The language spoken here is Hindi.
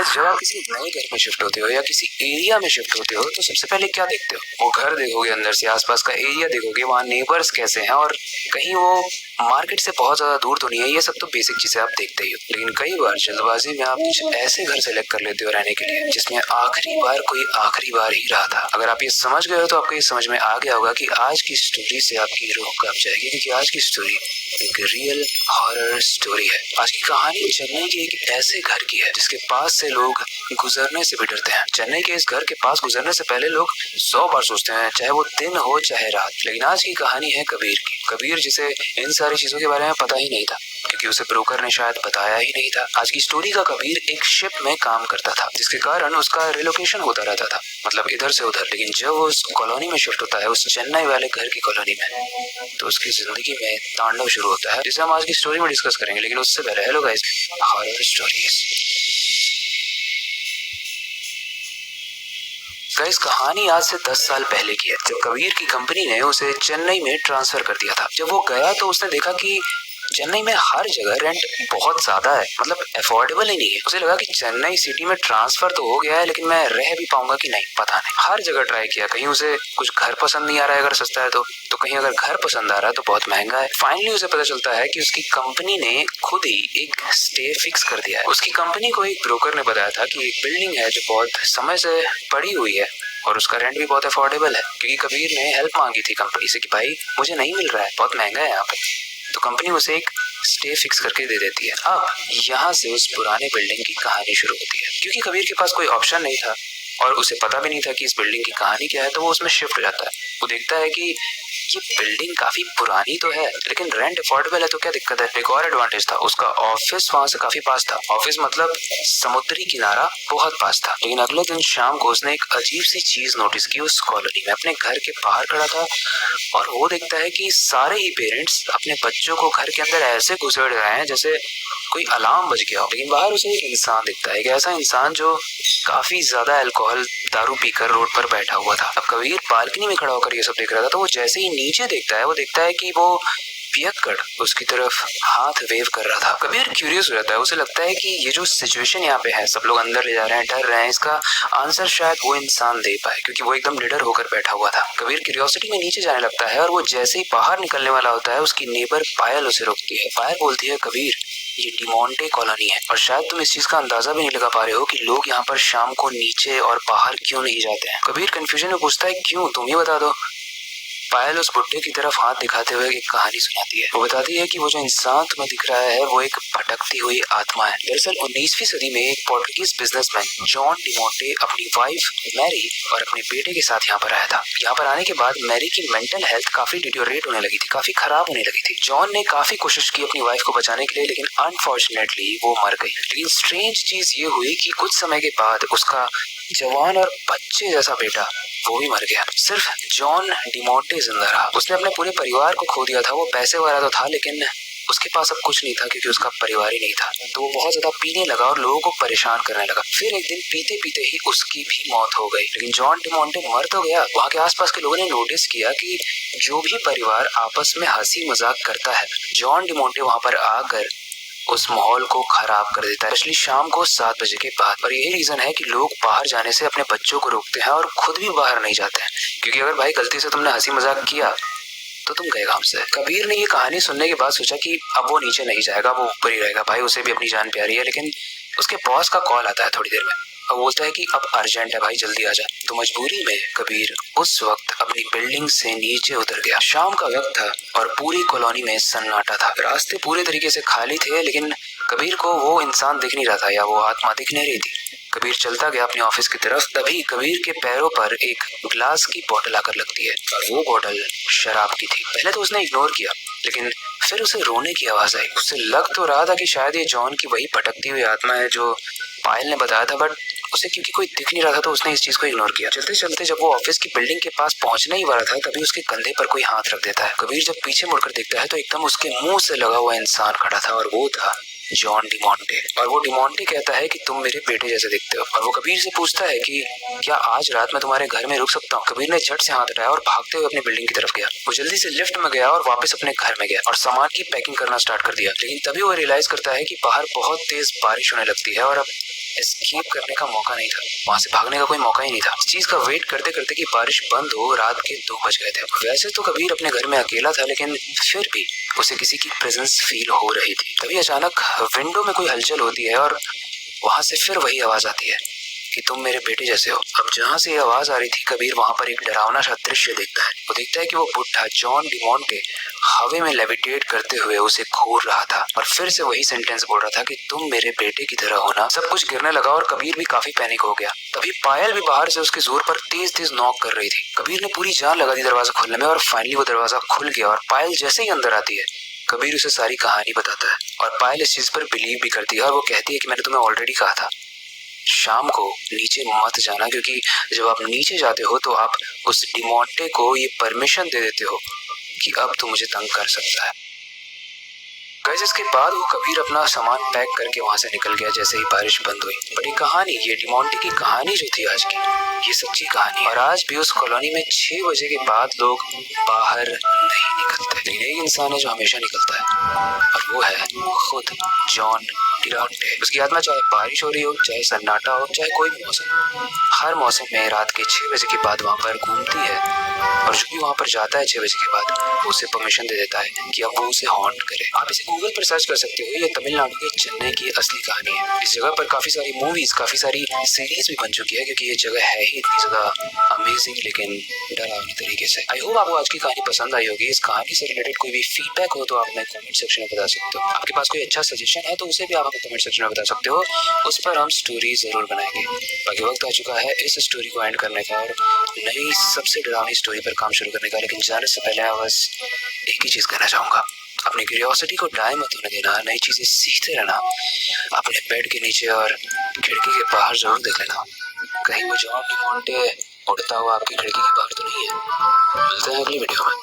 गाइस, जब आप किसी नए घर में शिफ्ट होते हो या किसी एरिया में शिफ्ट होते हो तो सबसे पहले क्या देखते हो? वो घर देखोगे, अंदर से आसपास का एरिया देखोगे, वहाँ नेबर्स कैसे हैं और कहीं वो मार्केट से बहुत ज्यादा दूर तो नहीं है। ये सब तो बेसिक चीजें आप देखते ही हो, लेकिन कई बार जल्दबाजी में आप कुछ ऐसे घर सेलेक्ट कर लेते हो रहने के लिए जिसमें आखिरी बार कोई आखिरी बार ही रहा था। अगर आप ये समझ गए हो तो आपको ये समझ में आ गया होगा कि आज की स्टोरी से आपकी रूह कांप जाएगी, क्योंकि आज की स्टोरी एक रियल हॉरर स्टोरी है। आज की कहानी चेन्नई के एक ऐसे घर की है जिसके पास से लोग गुजरने से भी डरते हैं। चेन्नई के इस घर के पास गुजरने से पहले लोग 100 बार सोचते हैं, चाहे वो दिन हो चाहे रात। लेकिन आज की कहानी है कबीर की। कबीर जिसे इन सारी चीजों के बारे में पता ही नहीं था, क्योंकि उसे ब्रोकर ने शायद बताया ही नहीं था। आज की स्टोरी का कबीर एक शिप में काम करता था, जिसके कारण उसका रिलोकेशन होता रहता था, मतलब इधर से उधर। लेकिन जब वो उस कॉलोनी में शिफ्ट होता है, उस चेन्नई वाले घर की कॉलोनी में, तो उसकी जिंदगी में तांडव शुरू होता है, जिसे हम आज की स्टोरी में डिस्कस करेंगे। लेकिन उससे पहले hello guys, horror stories. Guys, कहानी आज से 10 साल पहले की है, जब कबीर की कंपनी ने उसे चेन्नई में ट्रांसफर कर दिया था। जब वो गया तो उसने देखा कि चेन्नई में हर जगह रेंट बहुत ज्यादा है, मतलब अफोर्डेबल ही नहीं है। उसे लगा कि चेन्नई सिटी में ट्रांसफर तो हो गया है, लेकिन मैं रह भी पाऊंगा कि नहीं पता नहीं। हर जगह ट्राई किया, कहीं उसे कुछ घर पसंद नहीं आ रहा है अगर सस्ता है तो कहीं अगर घर पसंद आ रहा है तो बहुत महंगा है। फाइनली उसे पता चलता है कि उसकी कंपनी ने खुद ही एक स्टे फिक्स कर दिया है। उसकी कंपनी को एक ब्रोकर ने बताया था कि एक बिल्डिंग है जो बहुत समय से पड़ी हुई है और उसका रेंट भी बहुत अफोर्डेबल है। क्योंकि कबीर ने हेल्प मांगी थी कंपनी से कि भाई मुझे नहीं मिल रहा है, बहुत महंगा है यहाँ पे, तो कंपनी उसे एक स्टे फिक्स करके दे देती है। अब यहाँ से उस पुराने बिल्डिंग की कहानी शुरू होती है। क्योंकि कबीर के पास कोई ऑप्शन नहीं था और उसे पता भी नहीं था कि इस बिल्डिंग की कहानी क्या है, तो वो उसमें शिफ्ट हो जाता है। वो देखता है कि ये बिल्डिंग काफी पुरानी तो है, लेकिन रेंट अफोर्डेबल है, तो क्या दिक्कत है। एक और एडवांटेज था, उसका ऑफिस वहां से काफी पास था। ऑफिस मतलब समुद्री किनारा बहुत पास था। लेकिन अगले दिन शाम को उसने एक अजीब सी चीज नोटिस की। उस कॉलोनी में अपने घर के बाहर खड़ा था और वो देखता है कि सारे ही पेरेंट्स अपने बच्चों को घर के अंदर ऐसे घुसेड़ रहे हैं जैसे कोई अलार्म बज गया हो। लेकिन बाहर उसे एक इंसान दिखता है, एक ऐसा इंसान जो काफी ज्यादा अल्कोहल दारू पीकर रोड पर बैठा हुआ था। अब कबीर बालकनी में खड़ा होकर ये सब देख रहा था, तो वो जैसे ही नीचे देखता है, वो देखता है कि वो पियक्कड़ उसकी तरफ हाथ वेव कर रहा था। कबीर क्यूरियस हो जाता है, उसे लगता है कि ये जो सिचुएशन यहाँ पे है, सब लोग अंदर ले जा रहे हैं, डर रहे हैं, इसका आंसर शायद वो इंसान दे पाए, क्योंकि वो एकदम निडर होकर बैठा हुआ था। कबीर क्यूरियोसिटी में नीचे जाने लगता है और वो जैसे ही बाहर निकलने वाला होता है, उसकी नेबर पायल उसे रोकती है। पायल बोलती है, कबीर ये डिमोंटे कॉलोनी है और शायद तुम इस चीज का अंदाजा भी नहीं लगा पा रहे हो कि लोग यहाँ पर शाम को नीचे और बाहर क्यों नहीं जाते हैं। कबीर कंफ्यूजन में पूछता है, क्यों, तुम ही बता दो। पायल उस बुड्ढे की तरफ हाथ दिखाते हुए एक कहानी सुनाती है। वो बताती है कि वो जो इंसान तुम्हें दिख रहा है वो एक भटकती हुई आत्मा है। दरअसल 19वीं सदी में एक पोर्टुगीज बिजनेसमैन जॉन डिमोंटे अपनी वाइफ मैरी और अपने बेटे के साथ यहाँ पर आया था। यहाँ पर आने के बाद मैरी की मेंटल हेल्थ काफी डिटोरेट होने लगी थी, काफी खराब होने लगी थी। जॉन ने काफी कोशिश की अपनी वाइफ को बचाने के लिए, लेकिन अनफॉर्चुनेटली वो मर गई। लेकिन स्ट्रेंज चीज ये हुई कि कुछ समय के बाद उसका जवान और बच्चे जैसा बेटा वो भी मर गया। सिर्फ जॉन डिमोंटे जिंदा रहा। उसने अपने पूरे परिवार को खो दिया था। वो पैसे वाला तो था, लेकिन उसके पास अब कुछ नहीं था, क्योंकि उसका परिवार ही नहीं था। तो वो बहुत ज्यादा पीने लगा और लोगों को परेशान करने लगा। फिर एक दिन पीते पीते ही उसकी भी मौत हो गई। लेकिन जॉन डिमोंटे मर तो गया। वहाँ के आसपास के लोगों ने नोटिस किया कि जो भी परिवार आपस में हंसी मजाक करता है, जॉन डिमोंटे वहाँ पर आकर उस माहौल को खराब कर देता है, स्पेशली शाम को 7 बजे के बाद। और यही रीजन है कि लोग बाहर जाने से अपने बच्चों को रोकते हैं और खुद भी बाहर नहीं जाते हैं, क्योंकि अगर भाई गलती से तुमने हंसी मजाक किया तो तुम गए काम से। कबीर ने ये कहानी सुनने के बाद सोचा कि अब वो नीचे नहीं जाएगा, वो ऊपर ही रहेगा। भाई उसे भी अपनी जान प्यारी है। लेकिन उसके बॉस का कॉल आता है थोड़ी देर में और बोलता है कि अब अर्जेंट है भाई, जल्दी आ जा। तो मजबूरी में कबीर उस वक्त अपनी बिल्डिंग से नीचे उतर गया। शाम का वक्त था और पूरी कॉलोनी में सन्नाटा था। रास्ते पूरे तरीके से खाली थे, लेकिन कबीर को वो इंसान दिख नहीं रहा था या वो आत्मा दिख नहीं रही थी। कबीर चलता गया अपने ऑफिस की तरफ। तभी कबीर के पैरों पर एक ग्लास की बोतल आकर लगती है और वो बोतल शराब की थी। पहले तो उसने इग्नोर किया, लेकिन फिर उसे रोने की आवाज आई। उसे लग तो रहा था कि शायद ये जॉन की वही भटकती हुई आत्मा है जो पायल ने बताया था, बट उसे क्योंकि कोई दिख नहीं रहा था तो उसने इस चीज को इग्नोर किया। चलते चलते जब वो ऑफिस की बिल्डिंग के पास पहुंचने ही वाला था, तभी उसके कंधे पर कोई हाथ रख देता है। कबीर जब पीछे मुड़कर देखता है तो एकदम उसके मुंह से लगा हुआ इंसान खड़ा था और वो था जॉन डिमोंटे। और वो डिमोंटे कहता है कि तुम मेरे बेटे जैसे दिखते हो। और वो कबीर से पूछता है कि क्या आज रात मैं तुम्हारे घर में रुक सकता हूँ। कबीर ने झट से हाथ उठाया और भागते हुए अपनी बिल्डिंग की तरफ गया। वो जल्दी से लिफ्ट में गया और वापस अपने घर में गया और सामान की पैकिंग करना स्टार्ट कर दिया। लेकिन तभी वो रियलाइज करता है कि बाहर बहुत तेज बारिश होने लगती है और अब एस्केप करने का मौका नहीं था। वहां से भागने का कोई मौका ही नहीं था। इस चीज का वेट करते करते कि बारिश बंद हो, रात के 2 बज गए थे। वैसे तो कबीर अपने घर में अकेला था, लेकिन फिर भी उसे किसी की प्रेजेंस फील हो रही थी। तभी अचानक विंडो में कोई हलचल होती है और वहां से फिर वही आवाज आती है कि तुम मेरे बेटे जैसे हो। अब जहाँ से ये आवाज आ रही थी, कबीर वहां पर एक डरावना सा दृश्य देखता है। वो देखता है कि वो बुढ़ा जॉन डिमोंटे हवा में लेविटेट करते हुए उसे घूर रहा था और फिर से वही सेंटेंस बोल रहा था कि तुम मेरे बेटे की तरह हो ना। सब कुछ गिरने लगा और कबीर भी काफी पैनिक हो गया। तभी पायल भी बाहर से उसके जोर पर तेज तेज नॉक कर रही थी। कबीर ने पूरी जान लगा दी दरवाजा खोलने में और फाइनली वो दरवाजा खुल गया और पायल जैसे ही अंदर आती है, कबीर उसे सारी कहानी बताता है। और पायल इस चीज पर बिलीव भी करती है और वो कहती है कि मैंने तुम्हें ऑलरेडी कहा था शाम को नीचे मत जाना, क्योंकि जब आप नीचे जाते हो तो आप उस डिमोंटे को ये परमिशन दे देते हो कि अब तो मुझे तंग कर सकता है। गाइस, इसके बाद वो कबीर अपना सामान पैक करके वहां से निकल गया जैसे ही बारिश बंद हुई। पर ये कहानी, ये डिमोंटे की कहानी जो थी आज की, ये सच्ची कहानी है। और आज भी उस कॉलोनी में 6 बजे के बाद लोग बाहर नहीं निकलते। लेकिन एक इंसान है जो हमेशा निकलता है और वो है खुद जॉन डिमोंटे। उसकी आत्मा चाहे बारिश हो रही हो, चाहे सन्नाटा हो, चाहे कोई भी मौसम, हर मौसम में रात के 6 बजे के बाद वहां पर घूमती है। और जो भी वहां पर जाता है 6 बजे के बाद, वो उसे परमिशन दे देता है कि अब वो उसे हॉन्ट करे। आप इसे गूगल पर सर्च कर सकते हो। ये तमिलनाडु के चेन्नई की असली कहानी है। इस जगह पर काफी सारी मूवीज, काफी सारी सीरीज भी बन चुकी है, क्योंकि ये जगह है ही इतनी ज्यादा अमेजिंग लेकिन डरावनी तरीके से। आई होप आपको आज की कहानी पसंद आई होगी। इस कहानी से रिलेटेड कोई भी फीडबैक हो तो आप हमें कमेंट सेक्शन में बता सकते हो। आपके पास कोई अच्छा सजेशन है तो उसे भी आप हमें कमेंट सेक्शन में बता सकते हो। उस पर हम स्टोरी जरूर बनाएंगे। बाकी वक्त आ चुका है इस स्टोरी को एंड करने का और नई सबसे डरावनी स्टोरी पर काम शुरू करने का। लेकिन जाने से पहले मैं बस एक ही चीज कहना चाहूंगा, अपनी क्यूरियोसिटी को डाई मत होने देना, नई चीजें सीखते रहना। अपने बेड के नीचे और खिड़की के बाहर जरूर देख लेना, कहीं वो जॉन डिमोंटे उड़ता हुआ आपकी खिड़की के बाहर तो नहीं है। मिलते हैं अगली वीडियो में।